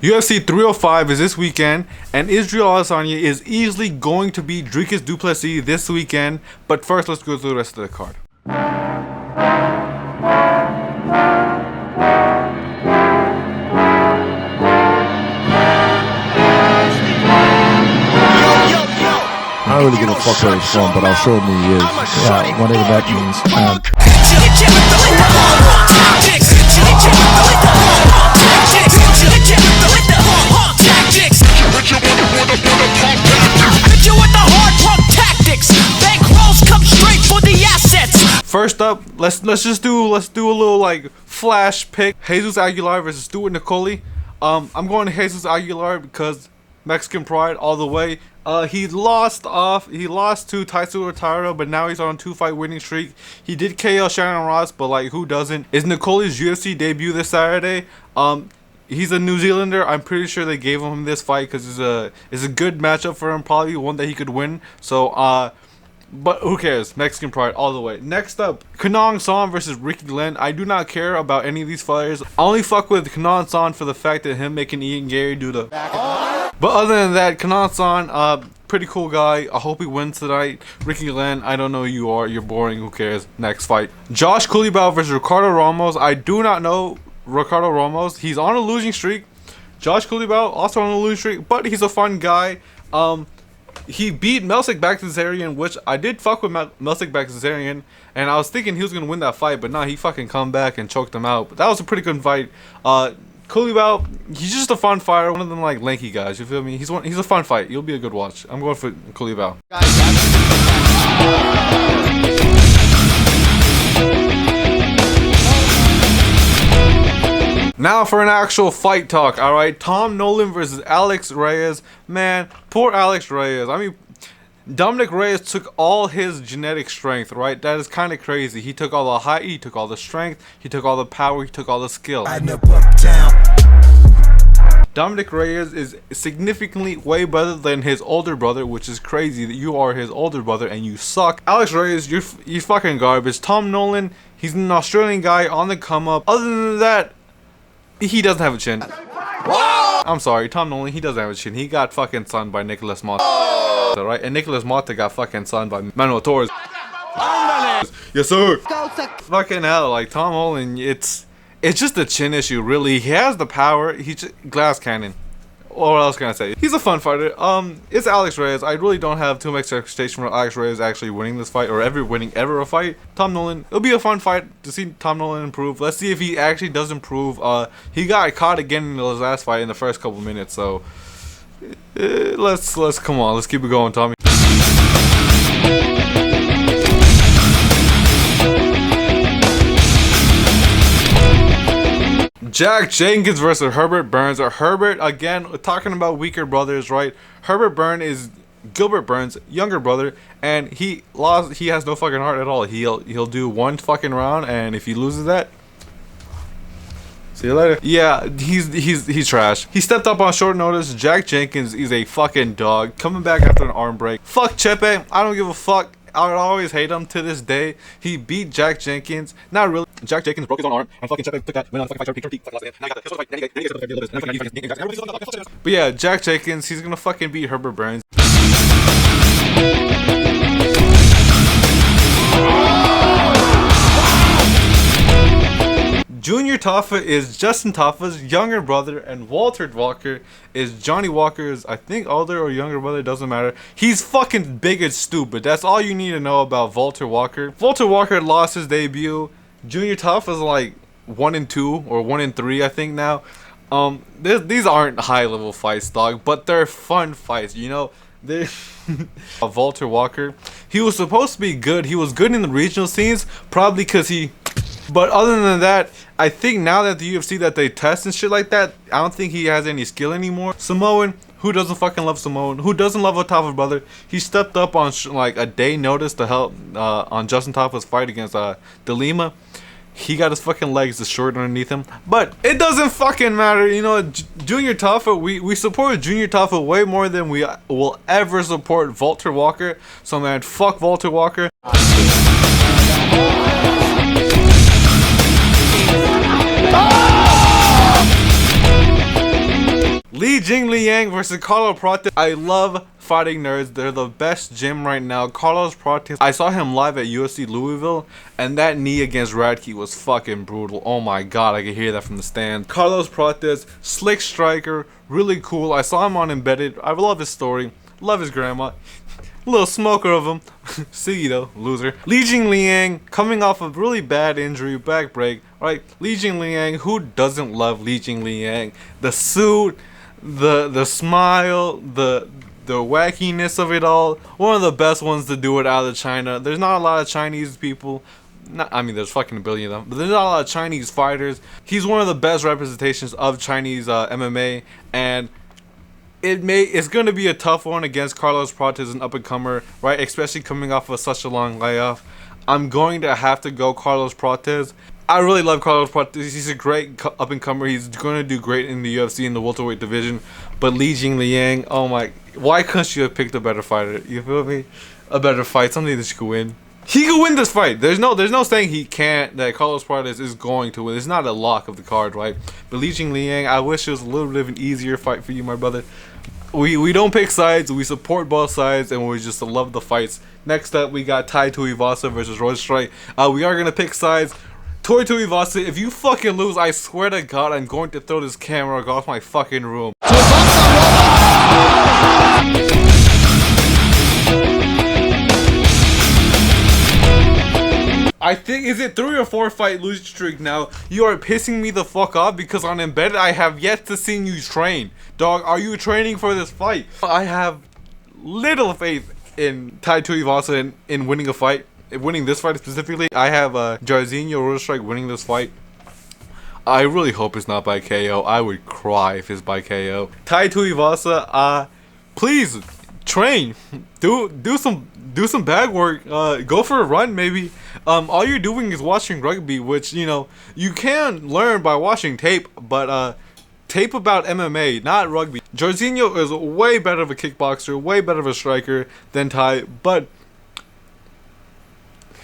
UFC 305 is this weekend, and Israel Adesanya is easily going to beat Dricus du Plessis this weekend. But first, let's go through the rest of the card. I don't really give a fuck where he's from, but I'll show him who he is. Yeah, whatever that means. First up, let's do a little like flash pick. Jesus Aguilar versus Stuart Nicoli. I'm going to Jesus Aguilar because Mexican pride all the way. He lost to Taisuke Taro, but now he's on a 2-fight winning streak. He did KO Shannon Ross, but like who doesn't? Is Nicoli's UFC debut this Saturday. He's a New Zealander. I'm pretty sure they gave him this fight because it's a good matchup for him, probably one that he could win. So but who cares? Mexican pride all the way. Next up, Kenan Son versus Ricky Glenn. I do not care about any of these fighters. I only fuck with Kenan Son for the fact that him making Ian Gary do the. But other than that, Kenan Son, pretty cool guy. I hope he wins tonight. Ricky Glenn, I don't know who you are. You're boring. Who cares? Next fight, Josh Culibao versus Ricardo Ramos. I do not know Ricardo Ramos. He's on a losing streak. Josh Culibao also on a losing streak, but he's a fun guy. He beat Melsik Baghdasaryan, which I did fuck with Melsik Baghdasaryan, and I was thinking he was gonna win that fight, but nah, he fucking come back and choked him out. But that was a pretty good fight. Culibao, he's just a fun fighter, one of them like lanky guys. You feel me? He's a fun fight. He'll be a good watch. I'm going for Culibao. Now for an actual fight talk, alright? Tom Nolan versus Alex Reyes. Man, poor Alex Reyes. I mean, Dominic Reyes took all his genetic strength, right? That is kind of crazy. He took all the height, he took all the strength, he took all the power, he took all the skill. Dominic Reyes is significantly way better than his older brother, which is crazy that you are his older brother and you suck. Alex Reyes, you're fucking garbage. Tom Nolan, he's an Australian guy on the come up. Other than that, he doesn't have a chin. Whoa! I'm sorry, Tom Nolan, he doesn't have a chin. He got fucking sunned by Nicolas Mata, right? And Nicolas Mata got fucking sunned by Manuel Torres. Yes, sir. Fucking hell, like Tom Nolan, it's just a chin issue, really. He has the power. He's just glass cannon. What else can I say? He's a fun fighter. It's Alex Reyes. I really don't have too much expectation for Alex Reyes actually winning this fight or winning a fight. Tom Nolan, it'll be a fun fight to see Tom Nolan improve. Let's see if he actually does improve. He got caught again in his last fight in the first couple minutes. So let's come on. Let's keep it going, Tommy. Jack Jenkins versus Herbert Burns. Or Herbert, again, we're talking about weaker brothers, right? Herbert Burns is Gilbert Burns' younger brother, and he has no fucking heart at all. He'll do one fucking round, and if he loses that, see you later. Yeah, he's trash. He stepped up on short notice. Jack Jenkins is a fucking dog. Coming back after an arm break. Fuck Chepe. I don't give a fuck. I would always hate him to this day. He beat Jack Jenkins. Not really. Jack Jenkins broke his own arm, and fucking Chepe took that, went on the fucking fight. But yeah, Jack Jenkins, he's gonna fucking beat Herbert Burns. Junior Taffa is Justin Taffa's younger brother, and Walter Walker is Johnny Walker's, I think, older or younger brother, doesn't matter. He's fucking big and stupid. That's all you need to know about Walter Walker. Walter Walker lost his debut. Junior Taffa's like 1-2 or 1-3, I think now. These aren't high level fights, dog, but they're fun fights, you know. Walter Walker, he was supposed to be good. He was good in the regional scenes, probably because he. But other than that, I think now that the UFC that they test and shit like that, I don't think he has any skill anymore. Samoan, who doesn't fucking love Samoan? Who doesn't love a Taffa brother? He stepped up on like a day notice to help on Justin Taffa's fight against De Lima. He got his fucking legs destroyed underneath him. But it doesn't fucking matter, you know. Junior Taffa, we support Junior Taffa way more than we will ever support Walter Walker. So man, fuck Walter Walker. Li Jingliang versus Carlos Prates. I love fighting nerds. They're the best gym right now. Carlos Prates, I saw him live at UFC Louisville, and that knee against Radke was fucking brutal. Oh my god, I could hear that from the stand. Carlos Prates, slick striker, really cool. I saw him on Embedded. I love his story. Love his grandma. Little smoker of him. See you though, loser. Li Jingliang coming off a really bad injury, back break. Right, Li Jingliang. Who doesn't love Li Jingliang? The suit, the smile, the wackiness of it all. One of the best ones to do it out of China. There's not a lot of Chinese people. I mean, there's fucking a billion of them, but there's not a lot of Chinese fighters. He's one of the best representations of Chinese MMA, and it's going to be a tough one against Carlos Prates, an up-and-comer, right? Especially coming off of such a long layoff. I'm going to have to go Carlos Prates. I really love Carlos Prates. He's a great up-and-comer. He's going to do great in the UFC in the welterweight division. But Li Jingliang, oh my, why couldn't you have picked a better fighter? You feel me? A better fight, something that you could win. He could win this fight. There's no saying he can't. That Carlos Prates is going to win. It's not a lock of the card, right? But Li Jingliang, I wish it was a little bit of an easier fight for you, my brother. We don't pick sides. We support both sides, and we just love the fights. Next up, we got Tai Tuivasa versus Roy Strike. We are gonna pick sides. Tai Tuivasa, if you fucking lose, I swear to God, I'm going to throw this camera off my fucking room. I think, is it 3 or 4 fight losing streak now? You are pissing me the fuck off because on Embedded I have yet to see you train. Dog, are you training for this fight? I have little faith in Tai Tuivasa in winning a fight. Winning this fight specifically. I have Jairzinho Rostrike winning this fight. I really hope it's not by KO. I would cry if it's by KO. Tai Tuivasa, please train. Do some bag work. Go for a run maybe. All you're doing is watching rugby, which, you know, you can learn by watching tape, but tape about MMA, not rugby. Jairzinho is way better of a kickboxer, way better of a striker than Tai, but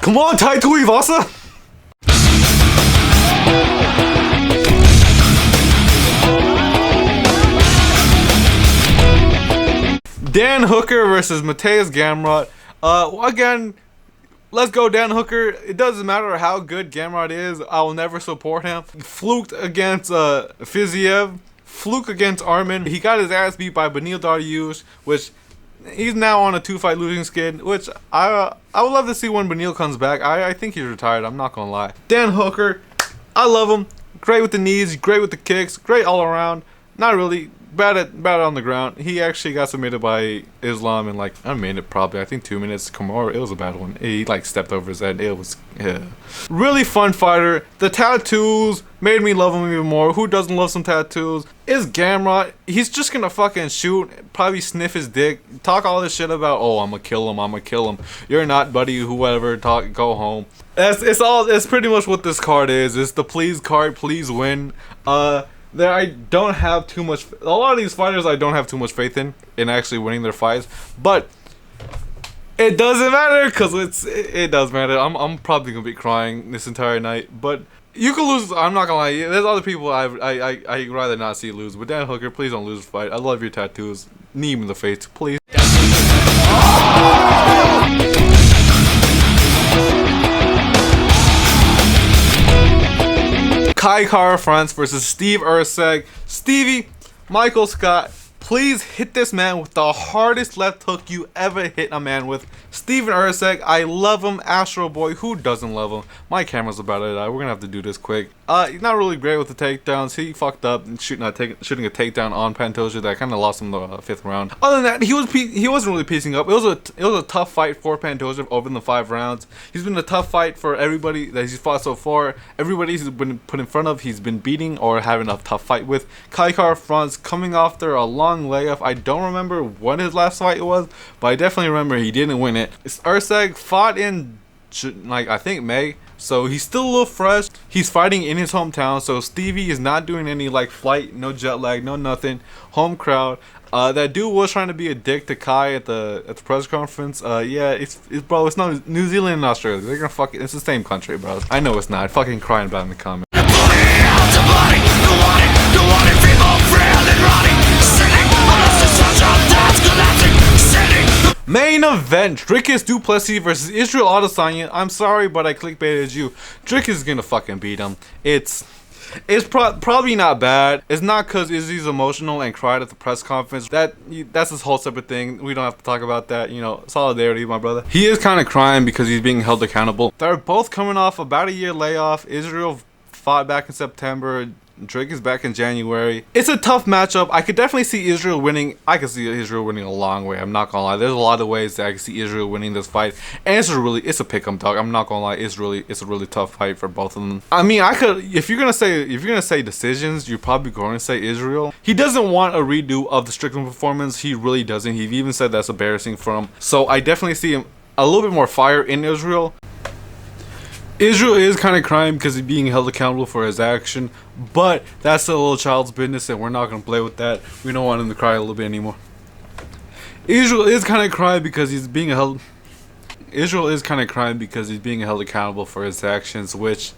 come on, Tai Tuivasa! Dan Hooker versus Mateus Gamrot. Again, let's go Dan Hooker. It doesn't matter how good Gamrot is. I will never support him. Fluked against Fiziev. Fluke against Armin. He got his ass beat by Beneil Dariush, which he's now on a 2-fight losing skid, which I would love to see when Beneil comes back. I think he's retired. I'm not going to lie. Dan Hooker, I love him. Great with the knees, great with the kicks, great all around. Not really. Bad on the ground. He actually got submitted by Islam in like a minute, probably. I think 2 minutes. Kimura, it was a bad one. He like stepped over his head. It was really fun fighter. The tattoos made me love him even more. Who doesn't love some tattoos? Is Gamrot. He's just gonna fucking shoot, probably sniff his dick, talk all this shit about, oh, I'm gonna kill him. You're not, buddy. Whoever. Go home. It's pretty much what this card is. It's the please card. Please win. That I don't have too much. A lot of these fighters I don't have too much faith in actually winning their fights, but it doesn't matter because it does matter. I'm probably gonna be crying this entire night, but you can lose. I'm not gonna lie. There's other people I rather not see lose. But Dan Hooker, please don't lose the fight. I love your tattoos. Knee him in the face, please. Kai Kara France versus Steve Erceg. Stevie, Michael Scott, please hit this man with the hardest left hook you ever hit a man with. Steven Erceg, I love him. Astro Boy, who doesn't love him? My camera's about to die. We're gonna have to do this quick. He's not really great with the takedowns. He fucked up and shooting a takedown on Pantoja that kind of lost him the 5th round. Other than that, he wasn't really piecing up. It was a tough fight for Pantoja over the 5 rounds. He's been a tough fight for everybody that he's fought so far. Everybody he's been put in front of, he's been beating or having a tough fight with. Kai Kara France coming off there a long layoff. I don't remember when his last fight was, but I definitely remember he didn't win it. Erceg fought in like I think May, so he's still a little fresh. He's fighting in his hometown, so Stevie is not doing any like flight, no jet lag, no nothing. Home crowd. That dude was trying to be a dick to Kai at the press conference. Yeah, it's bro, it's not New Zealand and Australia. They're gonna fuck it. It's the same country, bro. I know it's not. Fucking crying about it in the comments. Main event, Dricus du Plessis versus Israel Adesanya. I'm sorry, but I clickbaited you. Dricus is gonna fucking beat him. It's probably not bad. It's not because Izzy's emotional and cried at the press conference. That's his whole separate thing. We don't have to talk about that. You know, solidarity, my brother. He is kind of crying because he's being held accountable. They're both coming off about a year layoff. Israel fought back in September. Drake is back in January. It's a tough matchup. I could definitely see Israel winning. I could see Israel winning a long way. I'm not gonna lie. There's a lot of ways that I can see Israel winning this fight. And it's a pick-em dog. I'm not gonna lie. It's a really tough fight for both of them. I mean, if you're gonna say decisions, you're probably going to say Israel. He doesn't want a redo of the Strickland performance. He really doesn't. He even said that's embarrassing for him. So I definitely see him a little bit more fire in Israel. Israel is kind of crying because he's being held accountable for his action, but that's a little child's business and we're not going to play with that. We don't want him to cry a little bit anymore. Israel is kind of crying because he's being held accountable for his actions, which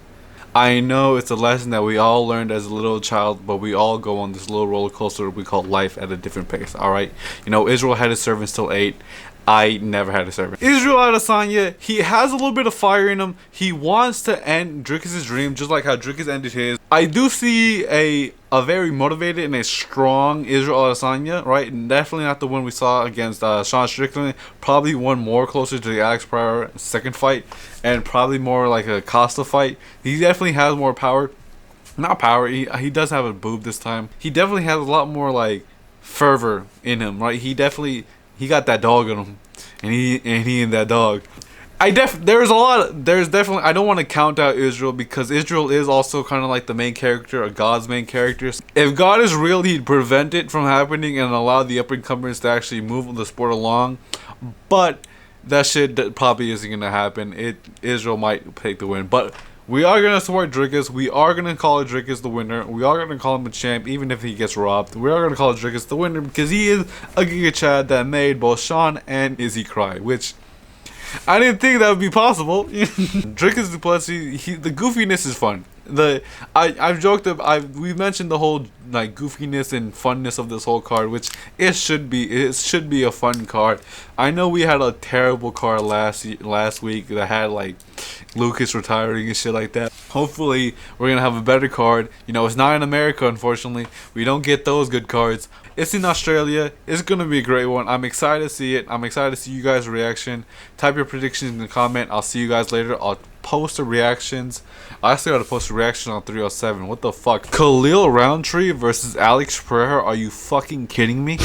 I know it's a lesson that we all learned as a little child, but we all go on this little roller coaster we call life at a different pace, alright? You know, Israel had his servants till 8. I never had a servant. Israel Adesanya, he has a little bit of fire in him. He wants to end Dricus' dream, just like how Dricus ended his. I do see a very motivated and a strong Israel Adesanya, right? And definitely not the one we saw against Sean Strickland. Probably one more closer to the Alex Pryor second fight, and probably more like a Costa fight. He definitely has more power. Not power. He does have a boob this time. He definitely has a lot more like fervor in him, right? He got that dog in him, and he and that dog. There's definitely, I don't want to count out Israel because Israel is also kind of like the main character, or God's main character. If God is real, he'd prevent it from happening and allow the up and comers to actually move the sport along. But that shit probably isn't gonna happen. Israel might take the win, but we are going to support Dricus. We are going to call Dricus the winner. We are going to call him a champ, even if he gets robbed. We are going to call Dricus the winner because he is a Giga Chad that made both Sean and Izzy cry, which I didn't think that would be possible. Dricus du Plessis, the goofiness is fun. I've joked we mentioned the whole like goofiness and funness of this whole card, which it should be a fun card. I know we had a terrible card last week that had like Lucas retiring and shit like that. Hopefully we're gonna have a better card. You know, it's not in America, unfortunately. We don't get those good cards. It's in Australia. It's gonna be a great one. I'm excited to see it. I'm excited to see you guys' reaction. Type your predictions in the comment. I'll see you guys later. I'll post the reactions. I actually got to post a reaction on 307. What the fuck? Khalil Roundtree versus Alex Pereira. Are you fucking kidding me?